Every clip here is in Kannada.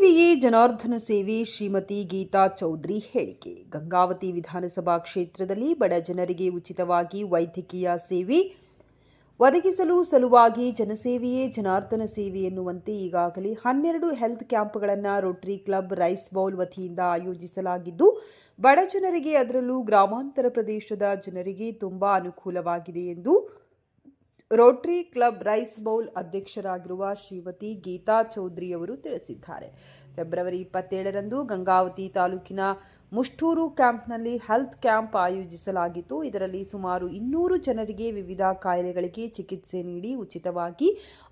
ಜನಸೇವೆಯೇ ಜನಾರ್ದನ ಸೇವೆ. ಶ್ರೀಮತಿ ಗೀತಾ ಚೌಧರಿ ಹೇಳಿಕೆ. ಗಂಗಾವತಿ ವಿಧಾನಸಭಾ ಕ್ಷೇತ್ರದಲ್ಲಿ ಬಡ ಜನರಿಗೆ ಉಚಿತವಾಗಿ ವೈದ್ಯಕೀಯ ಸೇವೆ ಒದಗಿಸಲು ಸಲುವಾಗಿ ಜನಸೇವೆಯೇ ಜನಾರ್ದನ ಸೇವೆ ಎನ್ನುವಂತೆ ಈಗಾಗಲೇ 12 ಹೆಲ್ತ್ ಕ್ಯಾಂಪ್ಗಳನ್ನು ರೋಟರಿ ಕ್ಲಬ್ ರೈಸ್ ಬೌಲ್ ವತಿಯಿಂದ ಆಯೋಜಿಸಲಾಗಿದ್ದು, ಬಡ ಜನರಿಗೆ ಅದರಲ್ಲೂ ಗ್ರಾಮಾಂತರ ಪ್ರದೇಶದ ಜನರಿಗೆ ತುಂಬಾ ಅನುಕೂಲವಾಗಿದೆ ಎಂದು ರೋಟರಿ ಕ್ಲಬ್ ರೈಸ್ ಬೌಲ್ ಅಧ್ಯಕ್ಷರಾಗಿರುವ ಶ್ರೀಮತಿ ಗೀತಾ ಚೌಧರಿ ಅವರು ತಿಳಿಸಿದ್ದಾರೆ. ಫೆಬ್ರವರಿ 27ರಂದು ಗಂಗಾವತಿ ತಾಲೂಕಿನ ಮುಷ್ಟೂರು ಕ್ಯಾಂಪ್ನಲ್ಲಿ ಹೆಲ್ತ್ ಕ್ಯಾಂಪ್ ಆಯೋಜಿಸಲಾಗಿತ್ತು. ಇದರಲ್ಲಿ ಸುಮಾರು 200 ಜನರಿಗೆ ವಿವಿಧ ಕಾಯಿಲೆಗಳಿಗೆ ಚಿಕಿತ್ಸೆ ನೀಡಿ ಉಚಿತವಾಗಿ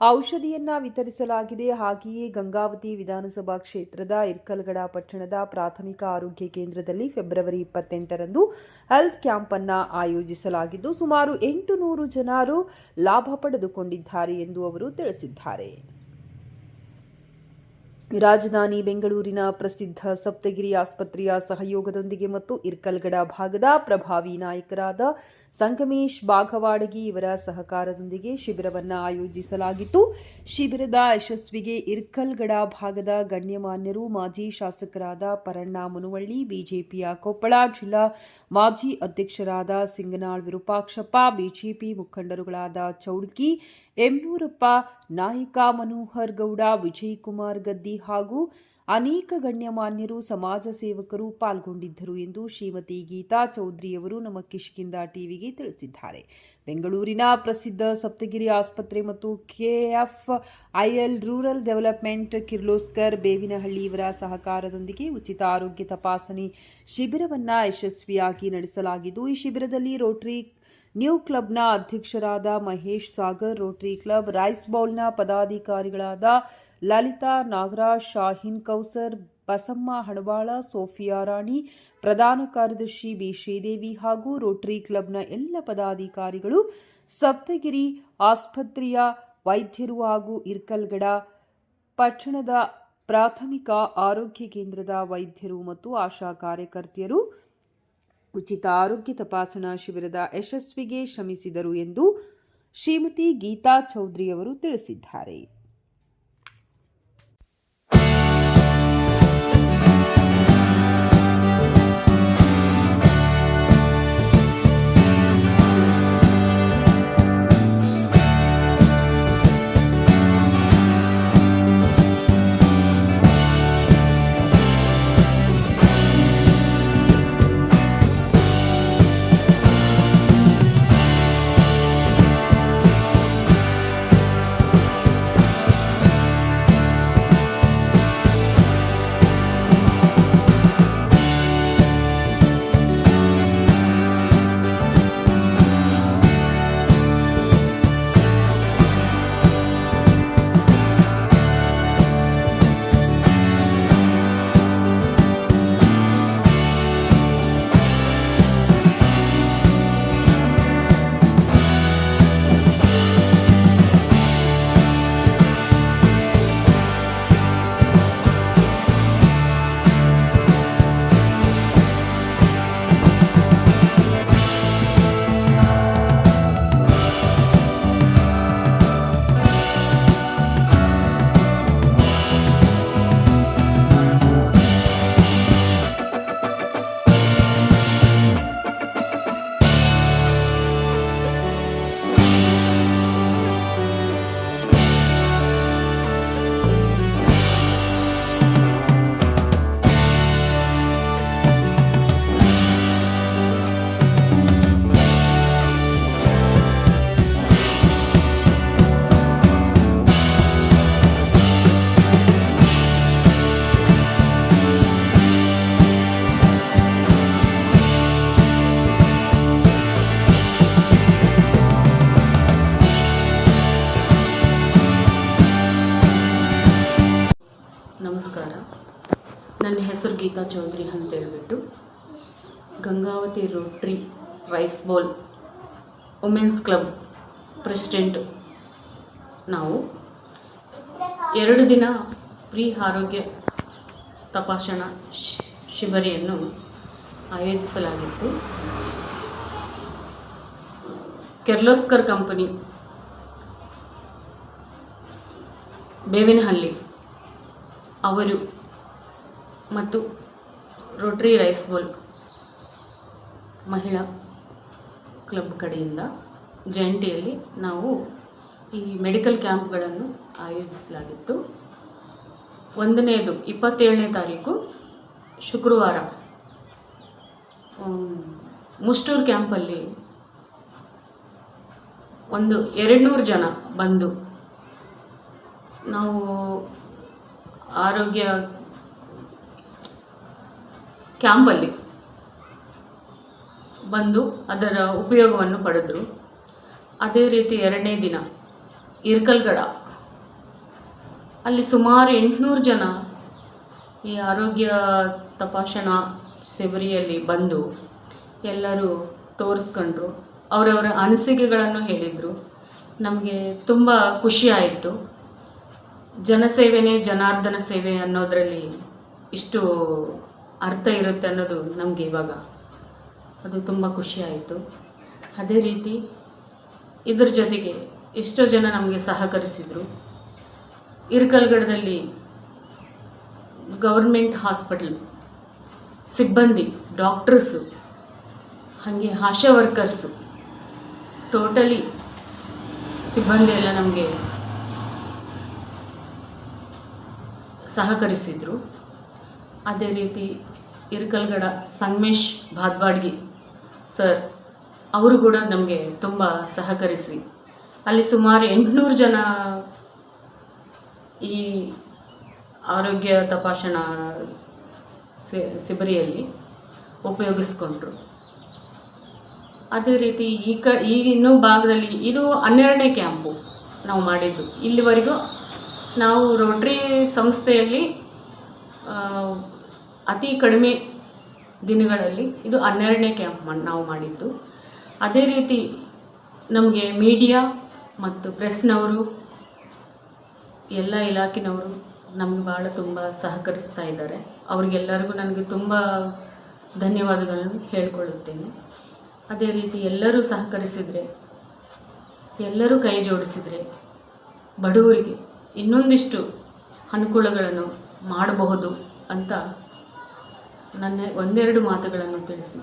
ಔಷಧಿಯನ್ನು ವಿತರಿಸಲಾಗಿದೆ. ಹಾಗೆಯೇ ಗಂಗಾವತಿ ವಿಧಾನಸಭಾ ಕ್ಷೇತ್ರದ ಇರ್ಕಲ್ಗಡ ಪಟ್ಟಣದ ಪ್ರಾಥಮಿಕ ಆರೋಗ್ಯ ಕೇಂದ್ರದಲ್ಲಿ ಫೆಬ್ರವರಿ 28ರಂದು ಹೆಲ್ತ್ ಕ್ಯಾಂಪ್ ಅನ್ನು ಆಯೋಜಿಸಲಾಗಿದ್ದು, ಸುಮಾರು 800 ಜನರು ಲಾಭ ಪಡೆದುಕೊಂಡಿದ್ದಾರೆ ಎಂದು ಅವರು ತಿಳಿಸಿದ್ದಾರೆ. ರಾಜಧಾನಿ ಬೆಂಗಳೂರಿನ ಪ್ರಸಿದ್ಧ ಸಪ್ತಗಿರಿ ಆಸ್ಪತ್ರೆಯ ಸಹಯೋಗದೊಂದಿಗೆ ಮತ್ತು ಇರ್ಕಲ್ಗಡ ಭಾಗದ ಪ್ರಭಾವಿ ನಾಯಕರಾದ ಸಂಗಮೇಶ್ ಬಾಗವಾಡಗಿ ಇವರ ಸಹಕಾರದೊಂದಿಗೆ ಶಿಬಿರವನ್ನು ಆಯೋಜಿಸಲಾಗಿತ್ತು. ಶಿಬಿರದ ಯಶಸ್ವಿಗೆ ಇರ್ಕಲ್ಗಡ ಭಾಗದ ಗಣ್ಯಮಾನ್ಯರು, ಮಾಜಿ ಶಾಸಕರಾದ ಪರಣ್ಣ ಮುನುವಳ್ಳಿ, ಬಿಜೆಪಿಯ ಕೊಪ್ಪಳ ಜಿಲ್ಲಾ ಮಾಜಿ ಅಧ್ಯಕ್ಷರಾದ ಸಿಂಗನಾಳ್ ವಿರೂಪಾಕ್ಷಪ್ಪ, ಬಿಜೆಪಿ ಮುಖಂಡರುಗಳಾದ ಚೌಡ್ಕಿ, ಎಮ್ನೂರಪ್ಪ, ನಾಯಕ ಮನೋಹರ್ ಗೌಡ, ವಿಜಯಕುಮಾರ್ ಗದ್ದಿ ಹಾಗೂ ಅನೇಕ ಗಣ್ಯಮಾನ್ಯರು, ಸಮಾಜ ಸೇವಕರು ಪಾಲ್ಗೊಂಡಿದ್ದರು ಎಂದು ಶ್ರೀಮತಿ ಗೀತಾ ಚೌಧರಿ ಅವರು ನಮ್ಮ ಕಿಷ್ಕಿಂಧ ಟಿವಿಗೆ ತಿಳಿಸಿದ್ದಾರೆ. ಬೆಂಗಳೂರಿನ ಪ್ರಸಿದ್ಧ ಸಪ್ತಗಿರಿ ಆಸ್ಪತ್ರೆ ಮತ್ತು ಕೆಎಫ್ಐಎಲ್ ರೂರಲ್ ಡೆವಲಪ್ಮೆಂಟ್ ಕಿರ್ಲೋಸ್ಕರ್ ಬೇವಿನಹಳ್ಳಿ ಇವರ ಸಹಕಾರದೊಂದಿಗೆ ಉಚಿತ ಆರೋಗ್ಯ ತಪಾಸಣೆ ಶಿಬಿರವನ್ನು ಯಶಸ್ವಿಯಾಗಿ ನಡೆಸಲಾಗಿದ್ದು, ಈ ಶಿಬಿರದಲ್ಲಿ ರೋಟರಿ ನ್ಯೂ ಕ್ಲಬ್ನ ಅಧ್ಯಕ್ಷರಾದ Mahesh Sagar, Rotary Club Rice ಬೌಲ್ನ ಪದಾಧಿಕಾರಿಗಳಾದ ಲಲಿತಾ, ನಾಗರಾಜ್, ಶಾಹೀನ್ ಕೌಸರ್, ಬಸಮ್ಮ ಹಣಬಾಳ, ಸೋಫಿಯಾ ರಾಣಿ, ಪ್ರಧಾನ ಕಾರ್ಯದರ್ಶಿ ಬಿ ಶ್ರೀದೇವಿ ಹಾಗೂ ರೋಟರಿ ಕ್ಲಬ್ನ ಎಲ್ಲ ಪದಾಧಿಕಾರಿಗಳು, ಸಪ್ತಗಿರಿ ಆಸ್ಪತ್ರೆಯ ವೈದ್ಯರು ಹಾಗೂ ಇರ್ಕಲ್ಗಡ ಪಟ್ಟಣದ ಪ್ರಾಥಮಿಕ ಆರೋಗ್ಯ ಕೇಂದ್ರದ ವೈದ್ಯರು ಮತ್ತು ಆಶಾ ಕಾರ್ಯಕರ್ತೆಯರು ಉಚಿತ ಆರೋಗ್ಯ ತಪಾಸಣಾ ಶಿಬಿರದ ಯಶಸ್ವಿಗೆ ಶ್ರಮಿಸಿದರು ಎಂದು ಶ್ರೀಮತಿ ಗೀತಾ ಚೌಧರಿ ಅವರು ತಿಳಿಸಿದ್ದಾರೆ. ನಮಸ್ಕಾರ. ನನ್ನ ಹೆಸರು ಗೀತಾ ಚೌಧರಿ ಅಂತ ಹೇಳ್ಬಿಟ್ಟು Gangavathi rotary rice bowl women's club president. ನಾವು 2 ದಿನ ಫ್ರೀ ಆರೋಗ್ಯ ತಪಾಸಣಾ ಶಿಬಿರವನ್ನು ಆಯೋಜಿಸಲಾಗಿತ್ತು. ಕಿರ್ಲೋಸ್ಕರ್ ಕಂಪನಿ ಬೇವಿನಹಳ್ಳಿ ಅವರು ಮತ್ತು ರೋಟರಿ ರೈಸ್ ಬೌಲ್ ಮಹಿಳಾ ಕ್ಲಬ್ ಕಡೆಯಿಂದ ಜಂಟಿಯಲ್ಲಿ ನಾವು ಈ ಮೆಡಿಕಲ್ ಕ್ಯಾಂಪ್ಗಳನ್ನು ಆಯೋಜಿಸಲಾಗಿತ್ತು. ಒಂದನೇದು 27ನೇ ತಾರೀಕು ಶುಕ್ರವಾರ ಮುಷ್ಟೂರು ಕ್ಯಾಂಪಲ್ಲಿ 200 ಜನ ಬಂದು ನಾವು ಆರೋಗ್ಯ ಕ್ಯಾಂಪಲ್ಲಿ ಬಂದು ಅದರ ಉಪಯೋಗವನ್ನು ಪಡೆದರು. ಅದೇ ರೀತಿ 2ನೇ ದಿನ ಇರ್ಕಲ್ಗಡ ಅಲ್ಲಿ ಸುಮಾರು 800 ಜನ ಈ ಆರೋಗ್ಯ ತಪಾಸಣಾ ಶಿಬಿರಿಯಲ್ಲಿ ಬಂದು ಎಲ್ಲರೂ ತೋರಿಸ್ಕೊಂಡ್ರು, ಅವರವರ ಅನಿಸಿಕೆಗಳನ್ನು ಹೇಳಿದರು. ನಮಗೆ ತುಂಬ ಖುಷಿಯಾಯಿತು. ಜನಸೇವೆನೇ ಜನಾರ್ದನ ಸೇವೆ ಅನ್ನೋದರಲ್ಲಿ ಇಷ್ಟು ಅರ್ಥ ಇರುತ್ತೆ ಅನ್ನೋದು ನಮಗೆ ಇವಾಗ ಅದು ತುಂಬ ಖುಷಿಯಾಯಿತು. ಅದೇ ರೀತಿ ಇದ್ರ ಜೊತೆಗೆ ಎಷ್ಟೋ ಜನ ನಮಗೆ ಸಹಕರಿಸಿದರು. ಇರ್ಕಲ್ಗಡದಲ್ಲಿ ಗೌರ್ಮೆಂಟ್ ಹಾಸ್ಪಿಟಲ್ ಸಿಬ್ಬಂದಿ, ಡಾಕ್ಟರ್ಸು, ಹಾಗೆ ಆಶಾ ವರ್ಕರ್ಸು, ಟೋಟಲಿ ಸಿಬ್ಬಂದಿ ಎಲ್ಲ ನಮಗೆ ಸಹಕರಿಸಿದರು. ಅದೇ ರೀತಿ ಇರ್ಕಲ್ಗಡ ಸಂಗಮೇಶ್ ಭಾದ್ವಾಡ್ಗಿ ಸರ್ ಅವರು ಕೂಡ ನಮಗೆ ತುಂಬ ಸಹಕರಿಸಿ ಅಲ್ಲಿ ಸುಮಾರು 800 ಜನ ಈ ಆರೋಗ್ಯ ತಪಾಸಣಾ ಶಿಬಿರಿಯಲ್ಲಿ ಉಪಯೋಗಿಸ್ಕೊಂಡ್ರು. ಅದೇ ರೀತಿ ಈ ಇನ್ನೂ ಭಾಗದಲ್ಲಿ ಇದು 12ನೇ ಕ್ಯಾಂಪು ನಾವು ಮಾಡಿದ್ದು. ಇಲ್ಲಿವರೆಗೂ ನಾವು ರೋಟ್ರಿ ಸಂಸ್ಥೆಯಲ್ಲಿ ಅತಿ ಕಡಿಮೆ ದಿನಗಳಲ್ಲಿ ಇದು 12ನೇ ಕ್ಯಾಂಪ್ ನಾವು ಮಾಡಿದ್ದು. ಅದೇ ರೀತಿ ನಮಗೆ ಮೀಡಿಯಾ ಮತ್ತು ಪ್ರೆಸ್ನವರು, ಎಲ್ಲ ಇಲಾಖೆನವರು ನಮಗೆ ಭಾಳ ತುಂಬ ಸಹಕರಿಸ್ತಾ ಇದ್ದಾರೆ. ಅವ್ರಿಗೆಲ್ಲರಿಗೂ ನನಗೆ ತುಂಬ ಧನ್ಯವಾದಗಳನ್ನು ಹೇಳಿಕೊಳ್ಳುತ್ತೇನೆ. ಅದೇ ರೀತಿ ಎಲ್ಲರೂ ಸಹಕರಿಸಿದರೆ, ಎಲ್ಲರೂ ಕೈ ಜೋಡಿಸಿದರೆ ಬಡವರಿಗೆ ಇನ್ನೊಂದಿಷ್ಟು ಅನುಕೂಲಗಳನ್ನು ಮಾಡಬಹುದು ಅಂತ ನನ್ನ ಒಂದೆರಡು ಮಾತುಗಳನ್ನು ತಿಳಿಸಿ